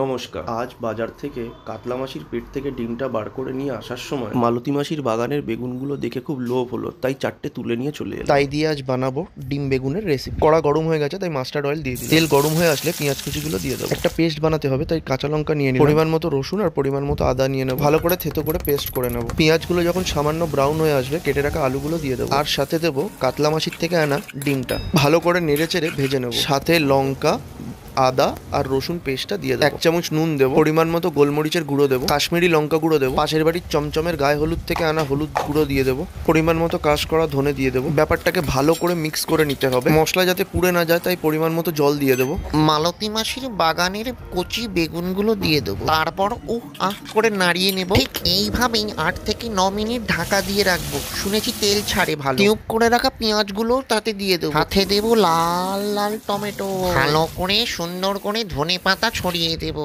নমস্কার। আজ বাজার থেকে কাতলা মাছির পেট থেকে ডিমটা বার করে নিয়ে আসার সময় মালতী মাসির বাগানের বেগুনগুলো দেখে খুব লোভ হলো, তাই চারটে তুলে নিয়ে চলে এলাম। তাই দিয়ে আজ বানাবো ডিম বেগুনের রেসিপি। কড়া গরম হয়ে গেছে, তাই মাস্টার্ড অয়েল দিয়ে দিই। তেল গরম হয়ে আসলে পেঁয়াজ কুচিগুলো দিয়ে দেবো। একটা পেস্ট বানাতে হবে, তাই কাঁচা লঙ্কা নিয়ে নিলাম, পরিমাণ মতো রসুন আর পরিমাণ মতো আদা নিয়ে নেবো। ভালো করে থেতো করে পেস্ট করে নেবো। পেঁয়াজগুলো যখন সামান্য ব্রাউন হয়ে আসবে, কেটে রাখা আলুগুলো দিয়ে দেবো, আর সাথে দেবো কাতলা মাছির থেকে আনা ডিমটা। ভালো করে নেড়ে চেড়ে ভেজে নেবো। সাথে লঙ্কা, আদা আর রসুন পেস্টটা দিয়ে দেবো। 1 চামচ নুন দেবো, পরিমাণ মতো গোলমরিচের গুঁড়ো দেবো, কাশ্মীরি লঙ্কা গুঁড়ো দেবো, পাশের বাড়ির চমচমের গায়ে হলুদ থেকে আনা হলুদ গুঁড়ো দিয়ে দেবো, পরিমাণ মতো কাশ করা ধনে দিয়ে দেবো। ব্যাপারটাকে ভালো করে মিক্স করে নিতে হবে। মশলা যাতে পুড়ে না যায়, তাই পরিমাণ মতো জল দিয়ে দেবো। মালতী মাসির বাগানের কচি বেগুনগুলো দিয়ে দেবো। তারপর করে নাড়িয়ে নেব। ঠিক এইভাবেই 8 থেকে 9 মিনিট ঢাকা দিয়ে রাখবো। শুনেছি তেল ছাড়ে ভালো। কিউব করে রাখা পেঁয়াজগুলো তাতে দিয়ে দেবো। সাথে দেবো লাল লাল টমেটো। ভালো করে সুন্দর করে ধনেপাতা ছড়িয়ে দেবো।